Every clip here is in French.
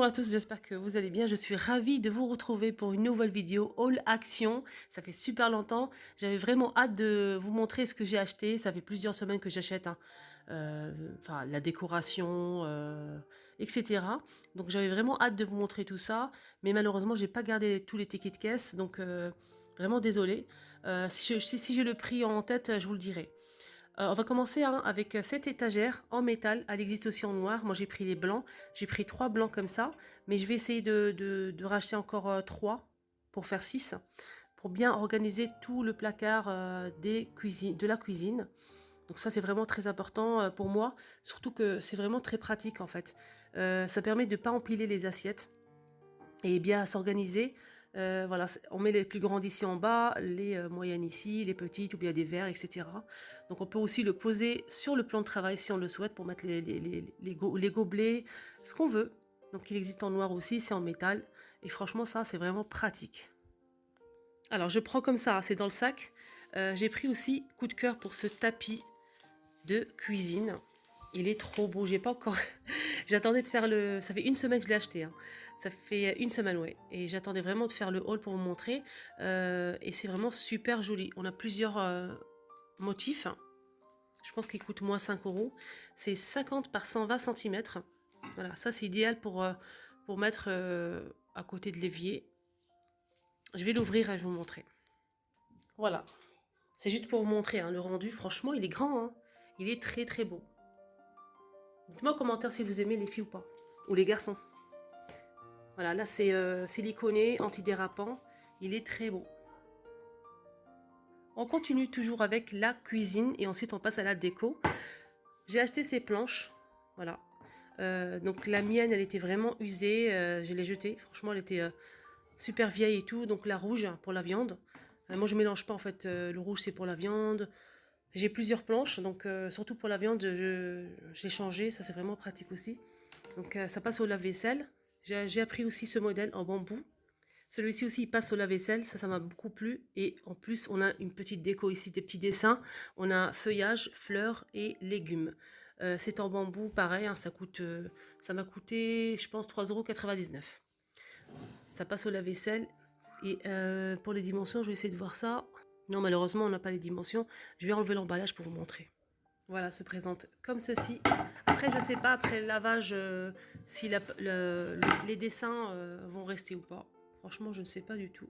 Bonjour à tous, j'espère que vous allez bien. Je suis ravie de vous retrouver pour une nouvelle vidéo haul action. Ça fait super longtemps. J'avais vraiment hâte de vous montrer ce que j'ai acheté. Ça fait plusieurs semaines que j'achète, hein. Enfin, la décoration, etc. Donc j'avais vraiment hâte de vous montrer tout ça. Mais malheureusement, j'ai pas gardé tous les tickets de caisse. Donc vraiment désolée. Si j'ai le prix en tête, je vous le dirai. On va commencer hein, avec cette étagère en métal. Elle existe aussi en noir. Moi, j'ai pris les blancs. J'ai pris 3 blancs comme ça. Mais je vais essayer de racheter encore 3 pour faire 6. Pour bien organiser tout le placard de la cuisine. Donc ça, c'est vraiment très important pour moi. Surtout que c'est vraiment très pratique en fait. Ça permet de ne pas empiler les assiettes et bien s'organiser. Voilà, on met les plus grandes ici en bas, les moyennes ici, les petites ou bien des verres, etc. Donc on peut aussi le poser sur le plan de travail si on le souhaite pour mettre les gobelets, ce qu'on veut. Donc il existe en noir aussi, c'est en métal. Et franchement ça c'est vraiment pratique. Alors je prends comme ça, c'est dans le sac. J'ai pris aussi coup de cœur pour ce tapis de cuisine. Il est trop beau, j'ai pas encore... J'attendais de faire le... Ça fait une semaine que je l'ai acheté, hein. Ça fait une semaine, ouais. Et j'attendais vraiment de faire le haul pour vous montrer. Et c'est vraiment super joli. On a plusieurs motifs. Je pense qu'il coûte moins 5 euros. C'est 50 par 120 cm. Voilà, ça c'est idéal pour mettre à côté de l'évier. Je vais l'ouvrir et je vais vous montrer. Voilà. C'est juste pour vous montrer hein, le rendu. Franchement, il est grand, hein. Il est très très beau. Dites-moi en commentaire si vous aimez les filles ou pas. Ou les garçons. Voilà, là c'est siliconé, antidérapant. Il est très beau. On continue toujours avec la cuisine et ensuite on passe à la déco. J'ai acheté ces planches. Voilà. Donc la mienne, elle était vraiment usée. Je l'ai jetée. Franchement, elle était super vieille et tout. Donc la rouge pour la viande. Moi, je mélange pas en fait. Le rouge, c'est pour la viande. J'ai plusieurs planches. Donc surtout pour la viande, je l'ai changé. Ça, c'est vraiment pratique aussi. Donc ça passe au lave-vaisselle. J'ai appris aussi ce modèle en bambou. Celui-ci aussi, il passe au lave-vaisselle. Ça m'a beaucoup plu. Et en plus, on a une petite déco ici, des petits dessins. On a feuillage, fleurs et légumes. C'est en bambou, pareil. Hein, ça m'a coûté, je pense, 3,99 €. Ça passe au lave-vaisselle. Et pour les dimensions, je vais essayer de voir ça. Non, malheureusement, on n'a pas les dimensions. Je vais enlever l'emballage pour vous montrer. Voilà, se présente comme ceci. Après, je sais pas, après le lavage, si les dessins vont rester ou pas. Franchement, je ne sais pas du tout.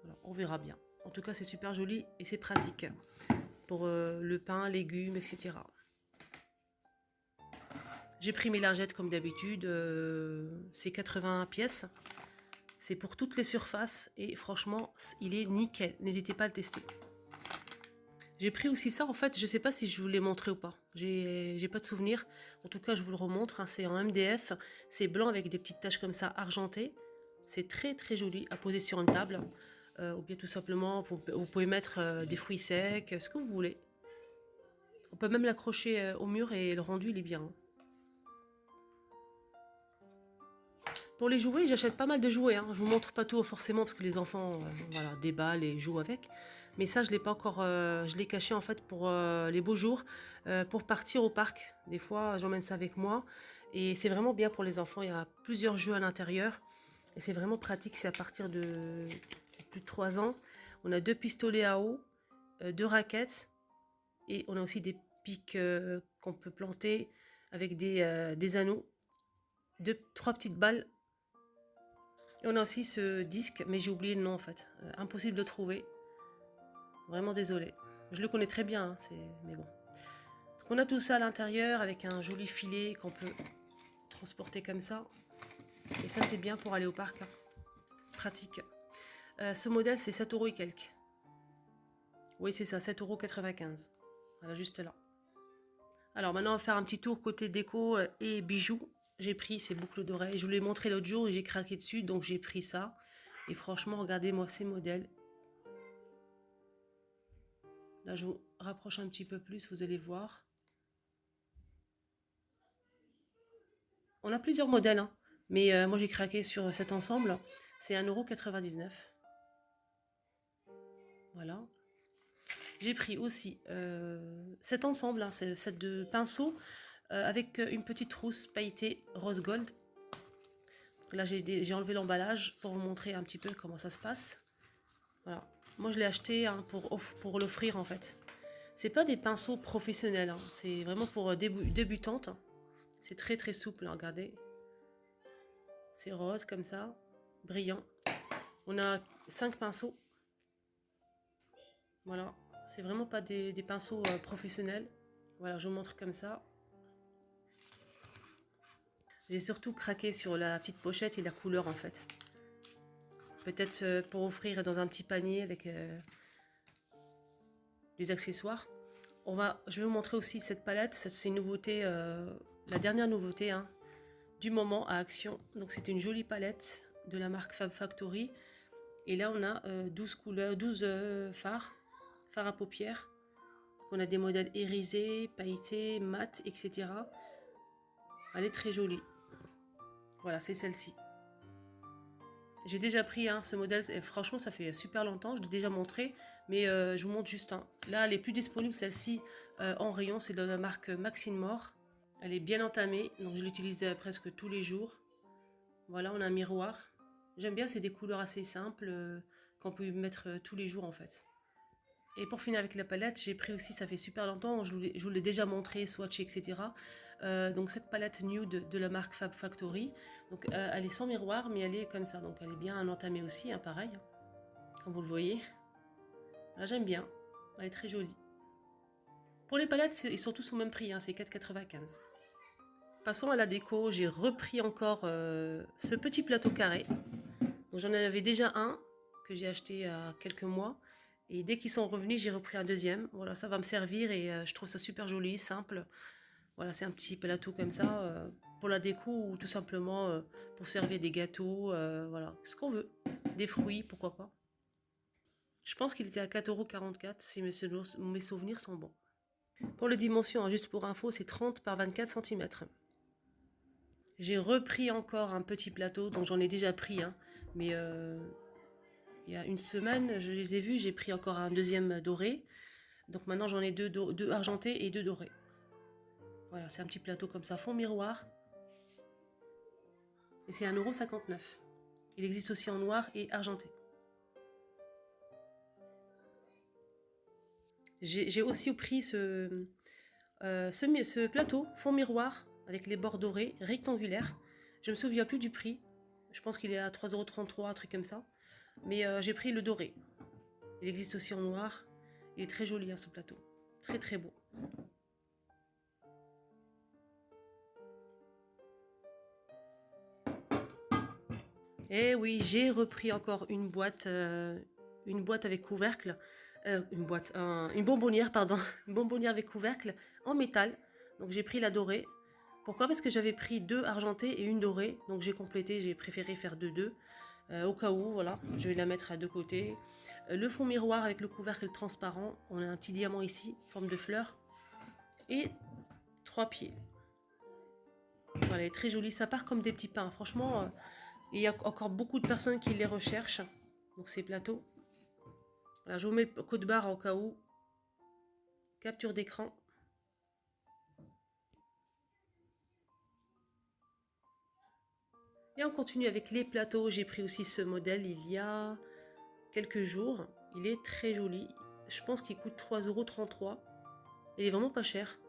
Voilà, on verra bien. En tout cas, c'est super joli et c'est pratique pour le pain, légumes, etc. J'ai pris mes lingettes comme d'habitude. C'est 80 pièces. C'est pour toutes les surfaces et franchement, il est nickel. N'hésitez pas à le tester. J'ai pris aussi ça, en fait, je sais pas si je vous l'ai montré ou pas. J'ai pas de souvenir. En tout cas, je vous le remontre. Hein, c'est en MDF. C'est blanc avec des petites taches comme ça argentées. C'est très très joli à poser sur une table. Ou bien tout simplement, vous pouvez mettre des fruits secs, ce que vous voulez. On peut même l'accrocher au mur et le rendu, il est bien. Hein. Pour les jouets, j'achète pas mal de jouets. Hein. Je vous montre pas tout forcément parce que les enfants voilà, déballent et jouent avec. Mais ça, je l'ai pas encore. Je l'ai caché en fait pour les beaux jours, pour partir au parc. Des fois, j'emmène ça avec moi et c'est vraiment bien pour les enfants. Il y a plusieurs jeux à l'intérieur et c'est vraiment pratique. C'est à partir de plus de 3 ans. On a 2 pistolets à eau, 2 raquettes et on a aussi des pics qu'on peut planter avec des anneaux, 3 petites balles. Et on a aussi ce disque, mais j'ai oublié le nom en fait. Impossible de trouver. Vraiment désolé. Je le connais très bien, hein, mais bon. Donc on a tout ça à l'intérieur avec un joli filet qu'on peut transporter comme ça. Et ça c'est bien pour aller au parc. Hein. Pratique. Ce modèle c'est 7 € et quelques. Oui c'est ça, 7,95 €. Voilà, juste là. Alors maintenant on va faire un petit tour côté déco et bijoux. J'ai pris ces boucles d'oreilles. Je vous l'ai montré l'autre jour et j'ai craqué dessus, donc j'ai pris ça. Et franchement, regardez-moi ces modèles. Là, je vous rapproche un petit peu plus, vous allez voir. On a plusieurs modèles, hein, mais moi j'ai craqué sur cet ensemble. C'est 1,99 €. Voilà. J'ai pris aussi cet ensemble, hein, c'est set de pinceaux avec une petite trousse pailletée rose gold. Là, j'ai enlevé l'emballage pour vous montrer un petit peu comment ça se passe. Voilà. Moi, je l'ai acheté hein, pour l'offrir en fait. C'est pas des pinceaux professionnels, hein. C'est vraiment pour débutantes. C'est très très souple, hein, regardez. C'est rose comme ça, brillant. On a 5 pinceaux. Voilà, c'est vraiment pas des pinceaux professionnels. Voilà, je vous montre comme ça. J'ai surtout craqué sur la petite pochette et la couleur en fait. Peut-être pour offrir dans un petit panier avec des accessoires. Je vais vous montrer aussi cette palette. C'est une nouveauté, la dernière nouveauté hein, du moment à Action. Donc c'est une jolie palette de la marque Fab Factory. Et là on a 12 couleurs, 12 fards à paupières. On a des modèles irisés, pailletés, mat, etc. Elle est très jolie. Voilà, c'est celle-ci. J'ai déjà pris hein, ce modèle, et franchement ça fait super longtemps, je l'ai déjà montré, mais je vous montre juste un. Là elle est plus disponible celle-ci en rayon, c'est de la marque Maxine More. Elle est bien entamée, donc je l'utilise presque tous les jours. Voilà, on a un miroir. J'aime bien, c'est des couleurs assez simples qu'on peut mettre tous les jours en fait. Et pour finir avec la palette, j'ai pris aussi, ça fait super longtemps, je vous l'ai déjà montré, swatché, etc. Donc cette palette nude de la marque Fab Factory. Donc elle est sans miroir, mais elle est comme ça. Donc elle est bien entamée aussi, hein, pareil, hein, comme vous le voyez. Voilà, j'aime bien, elle est très jolie. Pour les palettes, ils sont tous au même prix, hein, c'est 4,95. Passons à la déco, j'ai repris encore ce petit plateau carré. J'en avais déjà un que j'ai acheté il y a quelques mois. Et dès qu'ils sont revenus, j'ai repris un deuxième. Voilà, ça va me servir et je trouve ça super joli, simple. Voilà, c'est un petit plateau comme ça pour la déco ou tout simplement pour servir des gâteaux. Voilà, ce qu'on veut. Des fruits, pourquoi pas. Je pense qu'il était à 4,44 € si mes souvenirs sont bons. Pour les dimensions, hein, juste pour info, c'est 30 par 24 cm. J'ai repris encore un petit plateau, donc j'en ai déjà pris, hein, mais il y a une semaine, je les ai vus, j'ai pris encore un deuxième doré. Donc maintenant j'en ai deux argentés et deux dorés. Voilà, c'est un petit plateau comme ça, fond miroir. Et c'est 1,59 €. Il existe aussi en noir et argenté. J'ai aussi pris ce plateau, fond miroir, avec les bords dorés, rectangulaires. Je ne me souviens plus du prix. Je pense qu'il est à 3,33 €, un truc comme ça. Mais j'ai pris le doré. Il existe aussi en noir. Il est très joli, hein, ce plateau. Très très beau. Et oui, j'ai repris encore une boîte avec couvercle. Une bonbonnière, pardon. Une bonbonnière avec couvercle en métal. Donc j'ai pris la dorée. Pourquoi? Parce que j'avais pris deux argentées et une dorée. Donc j'ai complété, j'ai préféré faire deux. Au cas où, voilà, je vais la mettre à deux côtés. Le fond miroir avec le couvercle transparent. On a un petit diamant ici, forme de fleur. Et 3 pieds. Voilà, elle est très jolie. Ça part comme des petits pains. Franchement, il y a encore beaucoup de personnes qui les recherchent. Donc ces plateaux. Voilà, je vous mets le code barre au cas où. Capture d'écran. Et on continue avec les plateaux. J'ai pris aussi ce modèle il y a quelques jours. Il est très joli. Je pense qu'il coûte 3,33 €. Il est vraiment pas cher.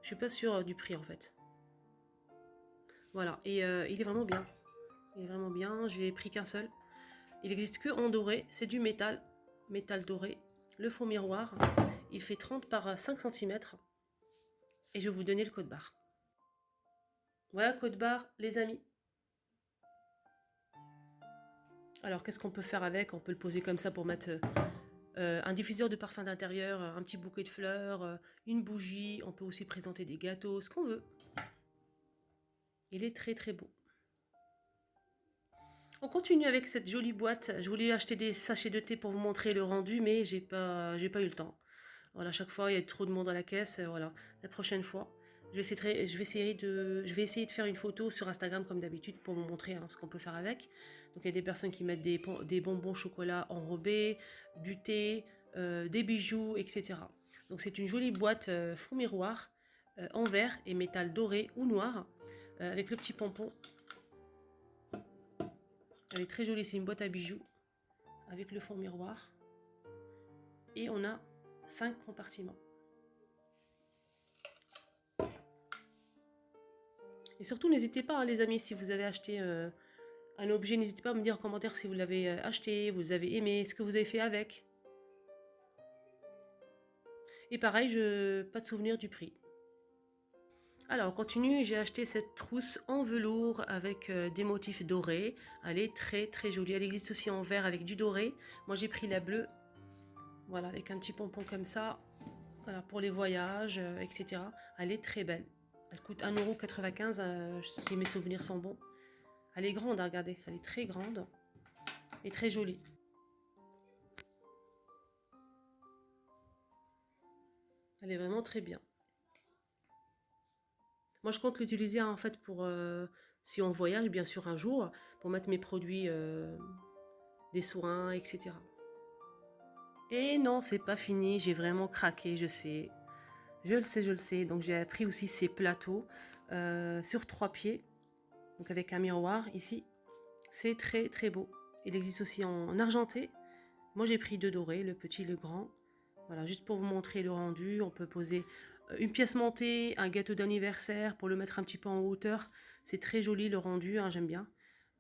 Je suis pas sûre du prix en fait. Voilà, et il est vraiment bien. Il est vraiment bien. J'ai pris qu'un seul. Il n'existe que en doré. C'est du métal. Métal doré. Le fond miroir. Il fait 30 par 5 cm. Et je vais vous donner le code barre. Voilà le code barre, les amis. Alors, qu'est-ce qu'on peut faire avec? On peut le poser comme ça pour mettre un diffuseur de parfum d'intérieur, un petit bouquet de fleurs, une bougie. On peut aussi présenter des gâteaux, ce qu'on veut. Il est très très beau. On continue avec cette jolie boîte. Je voulais acheter des sachets de thé pour vous montrer le rendu, mais j'ai pas eu le temps. Voilà, à chaque fois, il y a trop de monde à la caisse. Voilà, la prochaine fois, je vais essayer de faire une photo sur Instagram comme d'habitude pour vous montrer hein, ce qu'on peut faire avec. Donc, il y a des personnes qui mettent des bonbons chocolat enrobés, du thé, des bijoux, etc. Donc, c'est une jolie boîte fond miroir en verre et métal doré ou noir avec le petit pompon. Elle est très jolie, c'est une boîte à bijoux avec le fond miroir. Et on a 5 compartiments. Et surtout, n'hésitez pas, hein, les amis, si vous avez acheté un objet, n'hésitez pas à me dire en commentaire si vous l'avez acheté, vous avez aimé, ce que vous avez fait avec. Et pareil, pas de souvenir du prix. Alors, on continue, j'ai acheté cette trousse en velours avec des motifs dorés. Elle est très très jolie. Elle existe aussi en vert avec du doré. Moi, j'ai pris la bleue. Voilà, avec un petit pompon comme ça. Voilà, pour les voyages, etc. Elle est très belle. Elle coûte 1,95 € si mes souvenirs sont bons. Elle est grande, hein, regardez. Elle est très grande et très jolie. Elle est vraiment très bien. Moi, je compte l'utiliser en fait pour, si on voyage, bien sûr, un jour, pour mettre mes produits, des soins, etc. Et non, c'est pas fini, j'ai vraiment craqué, je sais. Je le sais, je le sais. Donc, j'ai pris aussi ces plateaux sur 3 pieds, donc avec un miroir ici. C'est très très beau. Il existe aussi en argenté. Moi, j'ai pris 2 dorés, le petit, le grand. Voilà, juste pour vous montrer le rendu. On peut poser une pièce montée, un gâteau d'anniversaire pour le mettre un petit peu en hauteur. C'est très joli le rendu, hein, j'aime bien.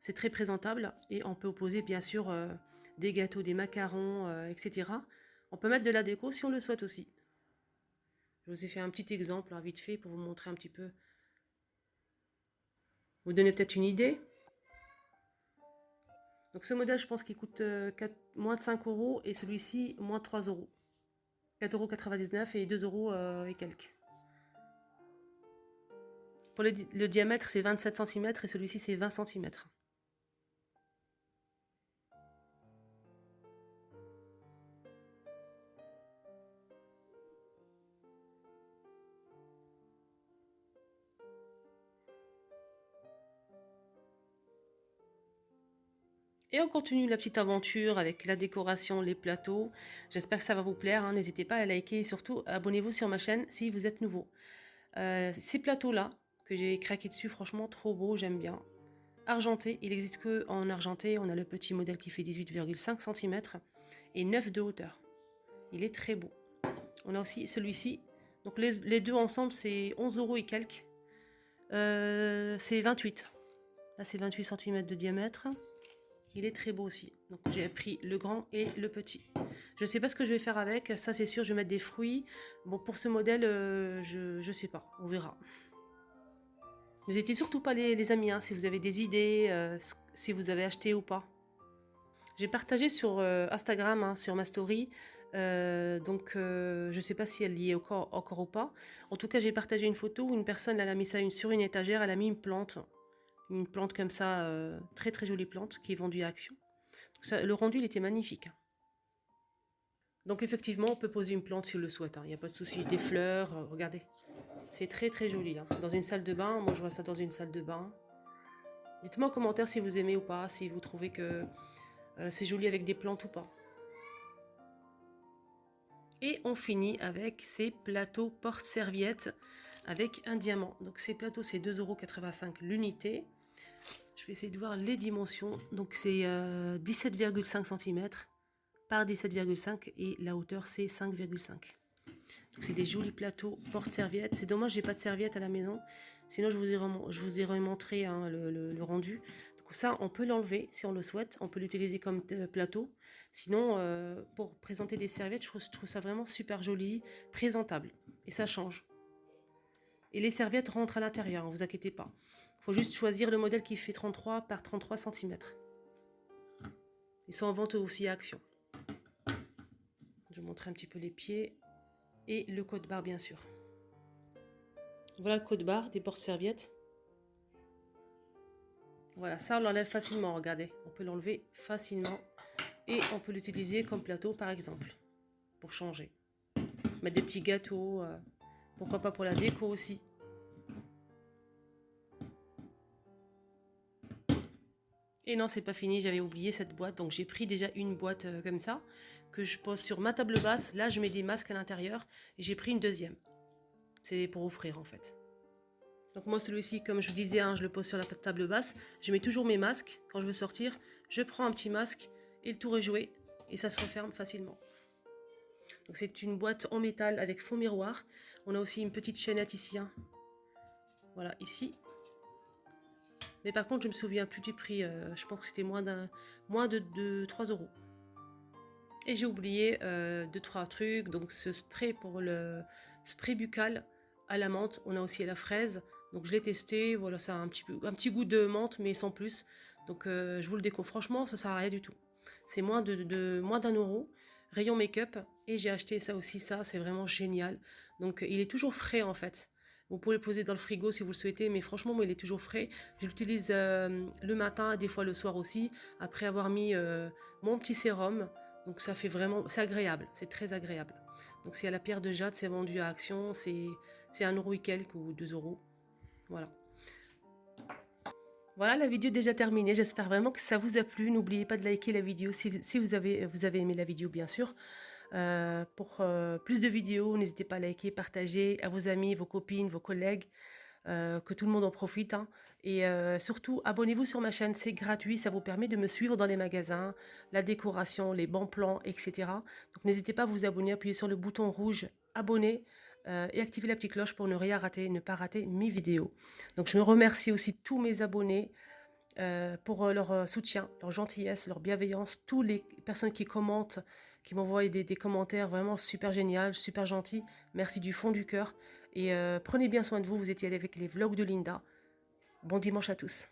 C'est très présentable et on peut poser bien sûr des gâteaux, des macarons, etc. On peut mettre de la déco si on le souhaite aussi. Je vous ai fait un petit exemple, hein, vite fait, pour vous montrer un petit peu. Vous donner peut-être une idée. Donc ce modèle, je pense qu'il coûte moins de 5 € et celui-ci, moins de 3 €. 4,99 € et 2 € et quelques. Pour le diamètre, c'est 27 cm et celui-ci, c'est 20 cm. Et on continue la petite aventure avec la décoration, les plateaux. J'espère que ça va vous plaire, hein. N'hésitez pas à liker et surtout abonnez-vous sur ma chaîne si vous êtes nouveau. Ces plateaux-là, que j'ai craqué dessus, franchement trop beau, j'aime bien. Argenté, il existe que en argenté. On a le petit modèle qui fait 18,5 cm et 9 de hauteur. Il est très beau. On a aussi celui-ci. Donc les deux ensemble, c'est 11 € et quelques. C'est 28. Là, c'est 28 cm de diamètre. Il est très beau aussi. Donc j'ai pris le grand et le petit. Je ne sais pas ce que je vais faire avec. Ça, c'est sûr, je vais mettre des fruits. Bon, pour ce modèle, je ne sais pas. On verra. N'hésitez surtout pas, les amis, hein, si vous avez des idées, si vous avez acheté ou pas. J'ai partagé sur Instagram, hein, sur ma story. Je ne sais pas si elle y est encore ou pas. En tout cas, j'ai partagé une photo où une personne elle a mis ça sur une étagère. Elle a mis une plante. Une plante comme ça, très très jolie plante qui est vendue à Action. Donc ça, le rendu il était magnifique. Donc effectivement, on peut poser une plante si on le souhaite. Il n'y a pas de souci. Des fleurs, regardez. C'est très très joli. Hein. Dans une salle de bain, moi je vois ça dans une salle de bain. Dites-moi en commentaire si vous aimez ou pas, si vous trouvez que c'est joli avec des plantes ou pas. Et on finit avec ces plateaux porte-serviettes avec un diamant. Donc ces plateaux, c'est 2,85 € l'unité. Je vais essayer de voir les dimensions. Donc c'est 17,5 cm par 17,5 et la hauteur c'est 5,5. Donc c'est des jolis plateaux porte-serviettes. C'est dommage, j'ai pas de serviette à la maison. Sinon je vous ai montré, hein, le rendu. Donc ça, on peut l'enlever si on le souhaite. On peut l'utiliser comme plateau. Sinon, pour présenter des serviettes, je trouve ça vraiment super joli, présentable. Et ça change. Et les serviettes rentrent à l'intérieur, ne vous inquiétez pas. Il faut juste choisir le modèle qui fait 33 par 33 cm. Ils sont en vente aussi à Action. Je vais vous montrer un petit peu les pieds. Et le code-barre, bien sûr. Voilà le code-barre des porte-serviettes. Voilà, ça on l'enlève facilement, regardez. On peut l'enlever facilement. Et on peut l'utiliser comme plateau, par exemple. Pour changer. Mettre des petits gâteaux. Pourquoi pas pour la déco aussi. Et non, c'est pas fini, j'avais oublié cette boîte. Donc j'ai pris déjà une boîte comme ça, que je pose sur ma table basse. Là, je mets des masques à l'intérieur. Et j'ai pris une deuxième. C'est pour offrir en fait. Donc moi celui-ci, comme je vous disais, hein, je le pose sur la table basse. Je mets toujours mes masques quand je veux sortir. je prends un petit masque et le tour est joué et ça se referme facilement. Donc c'est une boîte en métal avec fond miroir. On a aussi une petite chaînette ici, hein. Voilà, ici. Mais par contre, je me souviens plus du prix. Je pense que c'était moins de 3 euros. Et j'ai oublié 2-3 trucs. Donc ce spray pour le spray buccal à la menthe. On a aussi à la fraise. Donc je l'ai testé. Voilà, ça a un petit goût de menthe, mais sans plus. Donc je vous le déconseille. Franchement, ça sert à rien du tout. C'est moins d'un euro. Rayon make-up. Et j'ai acheté ça aussi. Ça, c'est vraiment génial. Donc il est toujours frais en fait. Vous pouvez le poser dans le frigo si vous le souhaitez, mais franchement, moi, il est toujours frais. Je l'utilise le matin, des fois le soir aussi, après avoir mis mon petit sérum. Donc ça fait vraiment, c'est agréable, c'est très agréable. Donc c'est à la pierre de jade, c'est vendu à Action, c'est 1 euro et quelques ou 2 euros. Voilà. Voilà, la vidéo est déjà terminée. J'espère vraiment que ça vous a plu. N'oubliez pas de liker la vidéo si vous avez aimé la vidéo, bien sûr. Pour plus de vidéos, n'hésitez pas à liker, partager à vos amis, vos copines, vos collègues, que tout le monde en profite, hein. Et surtout, abonnez-vous sur ma chaîne, c'est gratuit, ça vous permet de me suivre dans les magasins, la décoration, les bons plans, etc. Donc n'hésitez pas à vous abonner, appuyez sur le bouton rouge abonner et activez la petite cloche pour ne rien rater, ne pas rater mes vidéos. Donc je remercie aussi tous mes abonnés pour leur soutien, leur gentillesse, leur bienveillance, toutes les personnes qui commentent, qui m'envoient des commentaires vraiment super géniaux, super gentils. Merci du fond du cœur. Et prenez bien soin de vous. Vous étiez avec les vlogs de Linda. Bon dimanche à tous.